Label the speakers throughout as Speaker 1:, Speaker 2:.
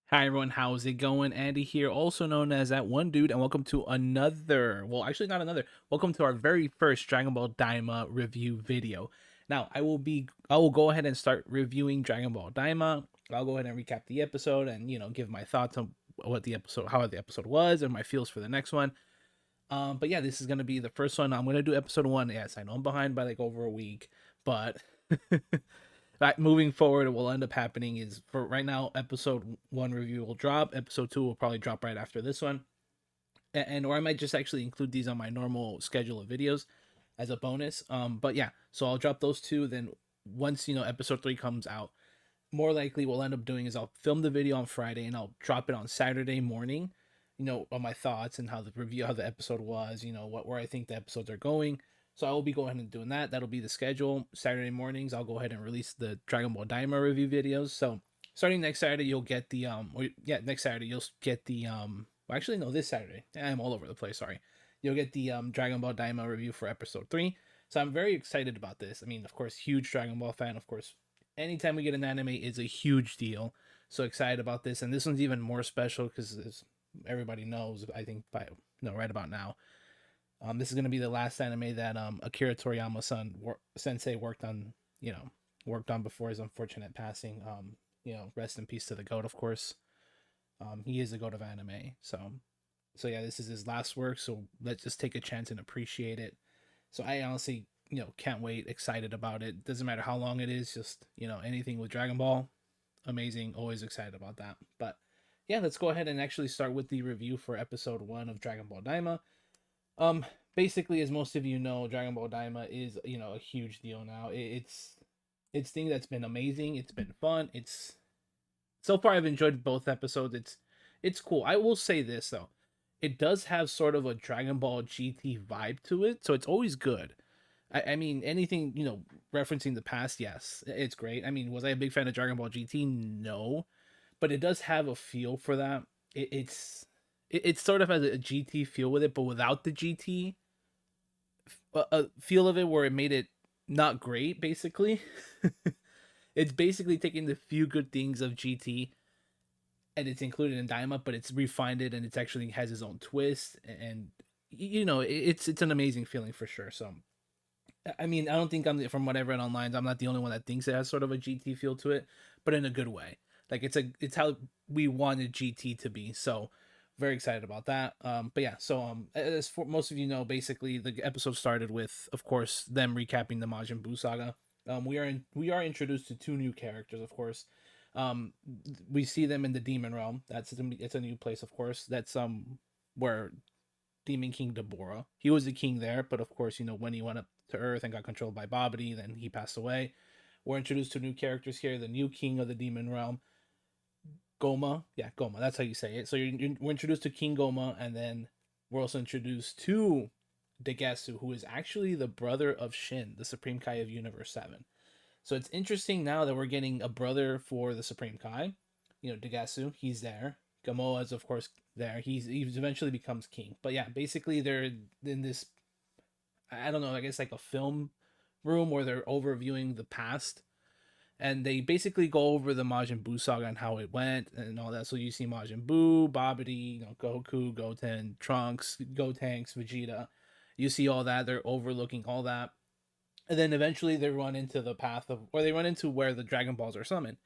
Speaker 1: Hi everyone, how's it going? Andy here, also known as that one dude, and welcome to another, well, actually not another, welcome to our very first Dragon Ball Daima review video. Now, I will go ahead and start reviewing Dragon Ball Daima. I'll go ahead and recap the episode and, give my thoughts on how the episode was and my feels for the next one. But yeah, this is gonna be the first one. I'm gonna do episode one. Yes, I know I'm behind by like over a week, but moving forward, what will end up happening is for right now, episode one review will drop. Episode two will probably drop right after this one, or I might just actually include these on my normal schedule of videos as a bonus. But yeah, so I'll drop those two. Then once episode three comes out, more likely what we'll end up doing is I'll film the video on Friday and I'll drop it on Saturday morning. On my thoughts and how the episode was. Where I think the episodes are going. So I will be going and doing that. That'll be the schedule. Saturday mornings, I'll go ahead and release the Dragon Ball Daima review videos. So starting next Saturday, you'll get the next Saturday you'll get the well, actually no, this Saturday. I'm all over the place. Sorry, you'll get the Dragon Ball Daima review for episode three. So I'm very excited about this. I mean, of course, huge Dragon Ball fan. Of course, anytime we get an anime is a huge deal. So excited about this, and this one's even more special because everybody knows. I think by right about now, this is going to be the last anime that Akira Toriyama sensei worked on. Worked on before his unfortunate passing. Rest in peace to the goat, of course. He is the goat of anime. So yeah, this is his last work. So let's just take a chance and appreciate it. So I honestly, can't wait. Excited about it. Doesn't matter how long it is. Just anything with Dragon Ball, amazing. Always excited about that. But yeah, let's go ahead and actually start with the review for episode one of Dragon Ball Daima. Um, Basically, as most of you know, Dragon Ball Daima is a huge deal now. It's thing that's been amazing. It's been fun. It's so far I've enjoyed both episodes. It's cool. I will say this though, it does have sort of a Dragon Ball GT vibe to it, so it's always good. I mean, anything referencing the past, yes, it's great. I mean, was I a big fan of Dragon Ball GT? No, but it does have a feel for that. It sort of has a GT feel with it, but without the GT feel of it, where it made it not great. Basically, it's basically taking the few good things of GT and it's included in Daima, but it's refined it and it's actually has its own twist. And it's an amazing feeling for sure. So I mean, I don't think from what I've read online, I'm not the only one that thinks it has sort of a GT feel to it, but in a good way. Like it's how we wanted GT to be. So very excited about that. But yeah, so as for most of you know, basically the episode started with, of course, them recapping the Majin Buu saga. We are introduced to two new characters, of course. Um, we see them in the Demon Realm. It's a new place, of course. That's where Demon King Deborah. He was the king there, but of course, when he went up to Earth and got controlled by Babidi, then he passed away. We're introduced to new characters here. The new king of the Demon Realm, Goma. Yeah, Goma. That's how you say it. So we're introduced to King Goma, and then we're also introduced to Degetsu, who is actually the brother of Shin, the Supreme Kai of Universe 7. So it's interesting now that we're getting a brother for the Supreme Kai. Degetsu, he's there. Gamoa is, of course, there. He eventually becomes king. But yeah, basically they're in this, I don't know, I guess like a film room where they're overviewing the past, and they basically go over the Majin Buu saga and how it went and all that. So you see Majin Buu, Babidi, Goku, Goten, Trunks, Gotenks, Vegeta. You see all that. They're overlooking all that, and then eventually they run into the path of, or they run into where the Dragon Balls are summoned,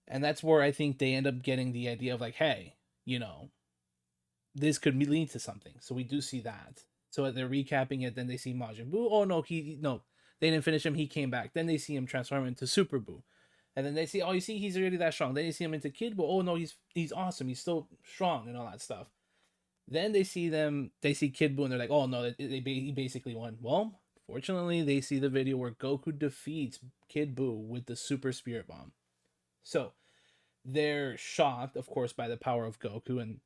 Speaker 1: and that's where I think they end up getting the idea of like, hey, this could lead to something. So we do see that. So they're recapping it. Then they see Majin Buu. Oh no, they didn't finish him. He came back. Then they see him transform into Super Buu, and then they see, oh, you see, he's already that strong. Then you see him into Kid Buu. Oh no, he's awesome. He's still strong and all that stuff. Then they see Kid Buu, and they're like, oh no, he basically won. Well, fortunately, they see the video where Goku defeats Kid Buu with the Super Spirit Bomb. So they're shocked, of course, by the power of Goku and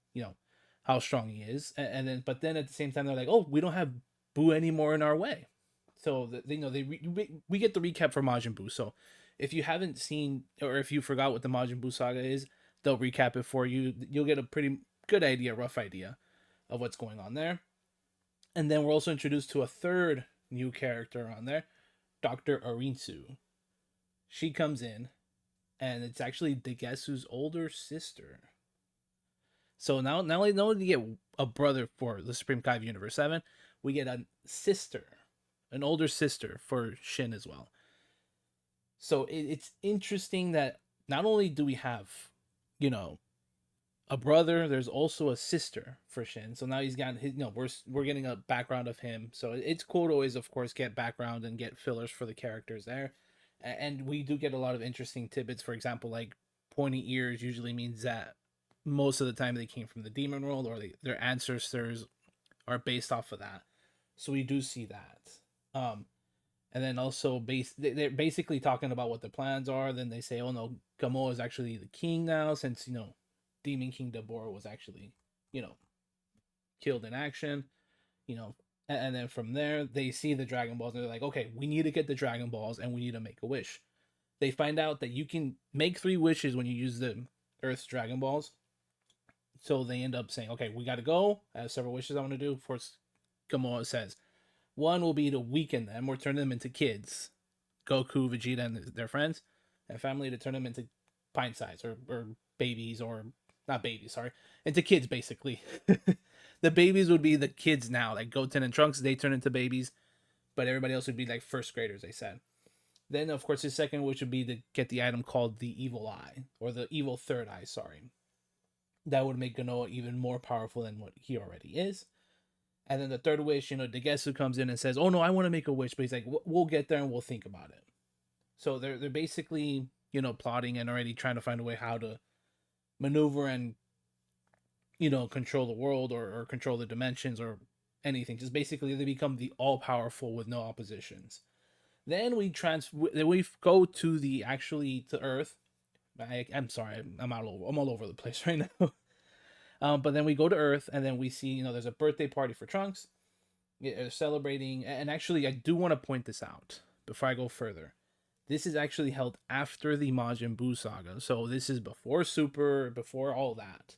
Speaker 1: how strong he is, and then but then at the same time they're like, oh, we don't have Buu anymore in our way. So we get the recap for Majin Buu. So if you haven't seen, or if you forgot what the Majin Buu saga is, they'll recap it for you. You'll get a pretty good idea, rough idea, of what's going on there. And then we're also introduced to a third new character on there, Dr. Arinsu. She comes in and it's actually Degesu's older sister. So now, not only do you get a brother for the Supreme Kai of Universe 7, we get a sister, an older sister for Shin as well. So it's interesting that not only do we have, you know, a brother, there's also a sister for Shin. So now he's got his, we're getting a background of him. So it's cool to always, of course, get background and get fillers for the characters there. And we do get a lot of interesting tidbits. For example, like pointy ears usually means that most of the time they came from the demon world, or their ancestors are based off of that. So we do see that. And then also they're basically talking about what the plans are. Then they say, oh no, Gamo is actually the king now, since Demon King Dabura was actually you know killed in action. And then from there they see the Dragon Balls and they're like, okay, we need to get the Dragon Balls and we need to make a wish. They find out that you can make 3 wishes when you use the Earth's Dragon Balls. So they end up saying, okay, we got to go. I have several wishes I want to do. Of course, Gamora says one will be to weaken them or turn them into kids, Goku, Vegeta, and their friends and family, to turn them into pint size or babies, or not babies, sorry, into kids basically. The babies would be the kids now, like Goten and Trunks. They turn into babies, but everybody else would be like first graders. They said. Then, of course, his second wish would be to get the item called the Evil Eye, or the Evil Third Eye. Sorry, that would make Ganoa even more powerful than what he already is. And then the third wish, Degesu comes in and says, "Oh no, I want to make a wish," but he's like, "We'll get there and we'll think about it." So they're basically plotting and already trying to find a way how to maneuver and control the world, or control the dimensions, or anything. Just basically they become the all powerful with no oppositions. Then we go to to Earth. I'm sorry, I'm all over the place right now. But then we go to Earth, and then we see there's a birthday party for Trunks. They're celebrating, and actually I do want to point this out before I go further. This is actually held after the Majin Buu saga, so this is before Super, before all that.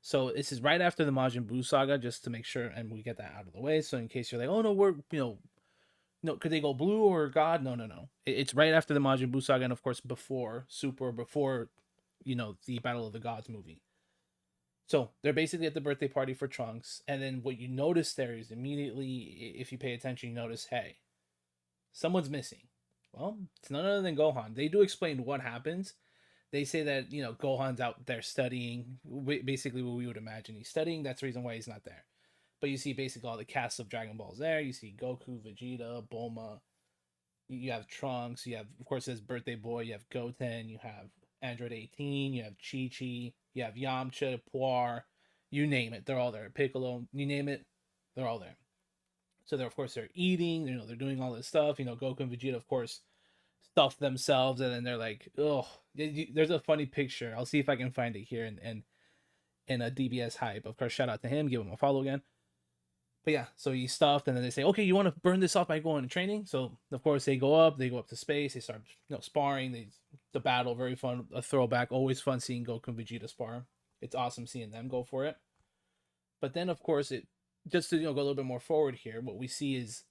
Speaker 1: So this is right after the Majin Buu saga, just to make sure, and we get that out of the way. So in case you're like, oh no, we're no, could they go blue or God? No, no, no. It's right after the Majin Buu saga, and of course before Super, before the Battle of the Gods movie. So they're basically at the birthday party for Trunks, and then what you notice there is immediately, if you pay attention, you notice, hey, someone's missing. Well, it's none other than Gohan. They do explain what happens. They say that Gohan's out there studying, basically what we would imagine he's studying. That's the reason why he's not there. But you see basically all the cast of Dragon Balls there. You see Goku, Vegeta, Bulma. You have Trunks. You have, of course, his birthday boy. You have Goten. You have Android 18. You have Chi-Chi. You have Yamcha, Puar. You name it. They're all there. Piccolo. You name it. They're all there. So they're, of course, they're eating. They're doing all this stuff. Goku and Vegeta, of course, stuff themselves. And then they're like, oh, there's a funny picture. I'll see if I can find it here in a DBS hype. Of course, shout out to him. Give him a follow again. But yeah, so he's stuffed, and then they say, okay, you want to burn this off by going to training? So of course they go up to space, they start sparring, the battle, very fun, a throwback, always fun seeing Goku and Vegeta spar. It's awesome seeing them go for it. But then of course it just to go a little bit more forward here, what we see is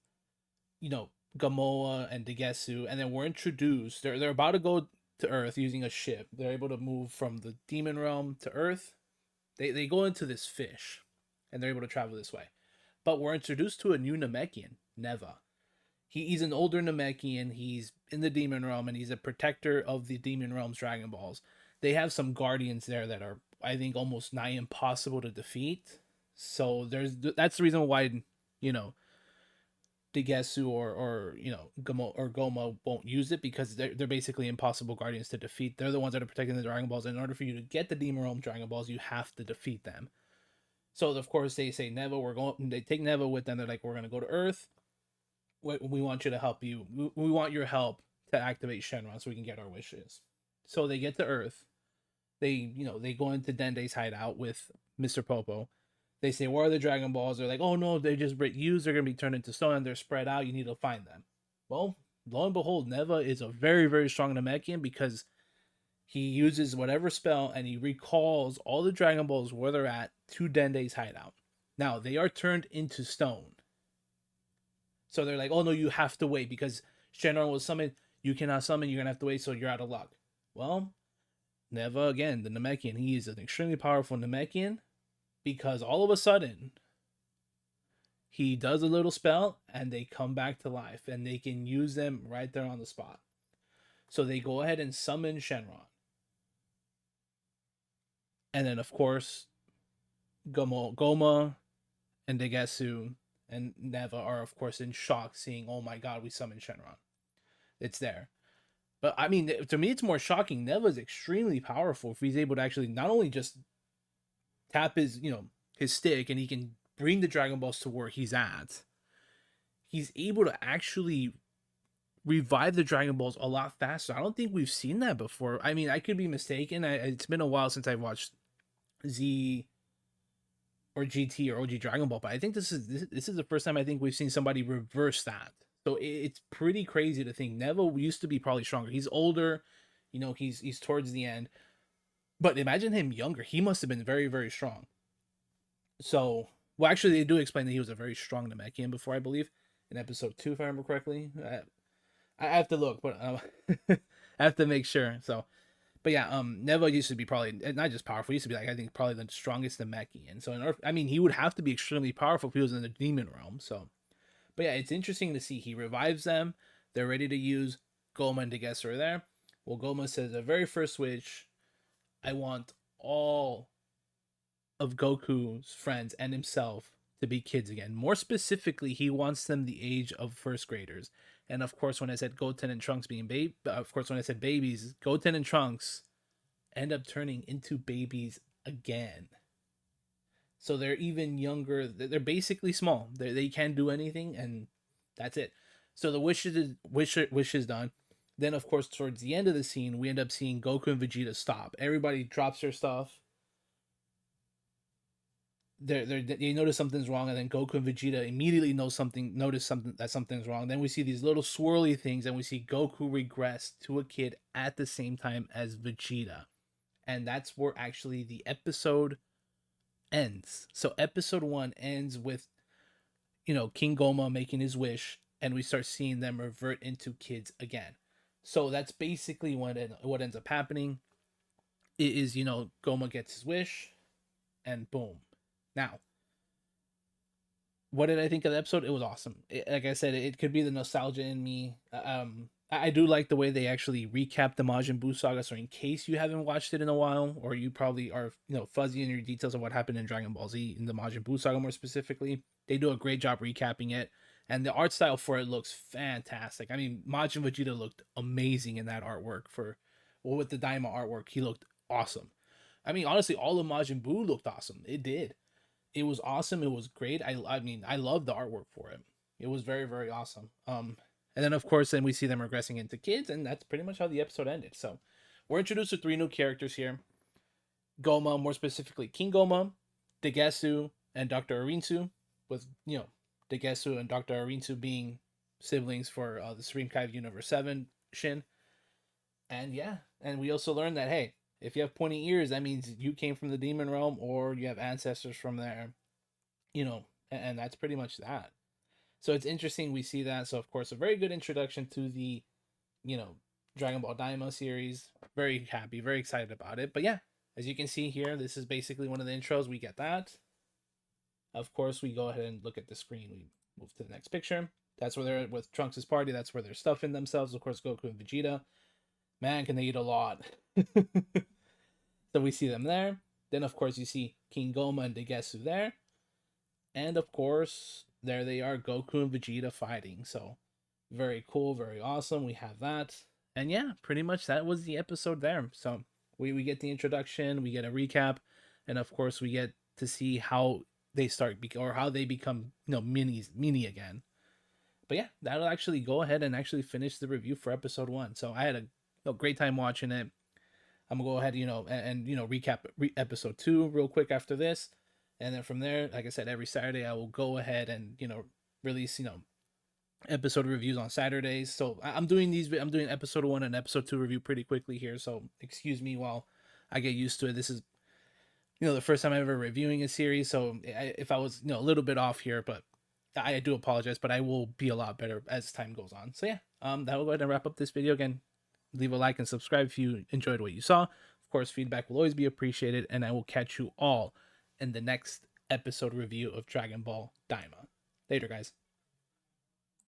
Speaker 1: Gamoa and Degesu, and then we're introduced. They're about to go to Earth using a ship. They're able to move from the demon realm to Earth. They go into this fish, and they're able to travel this way. But we're introduced to a new Namekian, Neva. He's an older Namekian. He's in the Demon Realm, and he's a protector of the Demon Realm's Dragon Balls. They have some guardians there that are, I think, almost nigh impossible to defeat. So that's the reason why, Degesu or Goma won't use it, because they're basically impossible guardians to defeat. They're the ones that are protecting the Dragon Balls. And in order for you to get the Demon Realm Dragon Balls, you have to defeat them. So of course they say, Neva, they take Neva with them. They're like, we're going to go to Earth. We want you to help you. We want your help to activate Shenron so we can get our wishes. So they get to Earth. They go into Dende's hideout with Mr. Popo. They say, where are the Dragon Balls? They're like, oh no, they just used. They're going to be turned into stone and they're spread out. You need to find them. Well, lo and behold, Neva is a very, very strong Namekian, because he uses whatever spell and he recalls all the Dragon Balls where they're at to Dende's hideout. Now, they are turned into stone. So they're like, oh no, you have to wait, because Shenron was summoned. You cannot summon, you're going to have to wait, so you're out of luck. Well, Neva again, the Namekian. He is an extremely powerful Namekian because all of a sudden he does a little spell and they come back to life and they can use them right there on the spot. So they go ahead and summon Shenron. And then, of course, Goma and Degesu and Neva are, of course, in shock seeing, oh my god, we summoned Shenron. It's there. But I mean, to me, it's more shocking. Neva's extremely powerful if he's able to actually not only just tap his, his stick and he can bring the Dragon Balls to where he's at, he's able to actually revive the Dragon Balls a lot faster. I don't think we've seen that before. I mean, I could be mistaken. It's been a while since I watched Z or GT or OG Dragon Ball, but I think this is the first time I think we've seen somebody reverse that. So it's pretty crazy to think Neva used to be probably stronger. He's older, he's towards the end, but imagine him younger. He must have been very, very strong. So, well, actually, they do explain that he was a very strong Namekian before, I believe, in episode 2, if I remember correctly. I have to look, but I have to make sure. So, but yeah, Neva used to be probably not just powerful. He used to be like, I think, probably the strongest Namekian. So, I mean, he would have to be extremely powerful if he was in the demon realm. So, but yeah, it's interesting to see. He revives them. They're ready to use. Goma and Degesu are there. Well, Goma says, the very first switch, I want all of Goku's friends and himself to be kids again. More specifically, he wants them the age of first graders. And of course, when I said Goten and Trunks being when I said babies, Goten and Trunks end up turning into babies again. So they're even younger. They're basically small. They can't do anything, and that's it. So the wish is done. Then, of course, towards the end of the scene, we end up seeing Goku and Vegeta stop. Everybody drops their stuff. They notice something's wrong, and then Goku and Vegeta immediately notice that something's wrong. Then we see these little swirly things, and we see Goku regress to a kid at the same time as Vegeta, and that's where actually the episode ends. So episode 1 ends with, King Goma making his wish, and we start seeing them revert into kids again. So that's basically what ends up happening. It is, Goma gets his wish, and boom. Now, what did I think of the episode? It was awesome. Like I said, it could be the nostalgia in me. I do like the way they actually recap the Majin Buu saga. So in case you haven't watched it in a while, or you probably are, fuzzy in your details of what happened in Dragon Ball Z in the Majin Buu saga more specifically, they do a great job recapping it. And the art style for it looks fantastic. I mean, Majin Vegeta looked amazing in that artwork with the Daima artwork. He looked awesome. I mean, honestly, all of Majin Buu looked awesome. It did. It was awesome. It was great. I mean, I love the artwork for it. It was very, very awesome. And then of course, then we see them regressing into kids, and that's pretty much how the episode ended. So we're introduced to 3 new characters here. Goma, more specifically King Goma, Degesu, and Dr. Arinsu, with, Degesu and Dr. Arinsu being siblings for the Supreme Kai of Universe 7 Shin. And yeah, and we also learned that, hey, if you have pointy ears, that means you came from the demon realm or you have ancestors from there, and that's pretty much that. So it's interesting we see that. So, of course, a very good introduction to the, Dragon Ball Daima series. Very happy, very excited about it. But yeah, as you can see here, this is basically one of the intros. We get that. Of course, we go ahead and look at the screen. We move to the next picture. That's where they're with Trunks' party. That's where they're stuffing themselves. Of course, Goku and Vegeta. Man, can they eat a lot. So we see them there. Then, of course, you see King Goma and Degesu there. And, of course, there they are, Goku and Vegeta fighting. So, very cool, very awesome. We have that. And yeah, pretty much that was the episode there. So, we get the introduction, we get a recap, and, of course, we get to see how they how they become, mini again. But yeah, that'll actually go ahead and actually finish the review for episode 1. So, I had a great time watching it. I'm gonna go ahead, and recap episode 2 real quick after this, and then from there, like I said, every Saturday I will go ahead and release episode reviews on Saturdays. So I'm doing episode 1 and episode 2 review pretty quickly here. So excuse me while I get used to it. This is the first time I'm ever reviewing a series, so if I was a little bit off here, but I do apologize. But I will be a lot better as time goes on. So yeah, that will go ahead and wrap up this video again. Leave a like and subscribe if you enjoyed what you saw. Of course, feedback will always be appreciated, and I will catch you all in the next episode review of Dragon Ball Daima. Later, guys.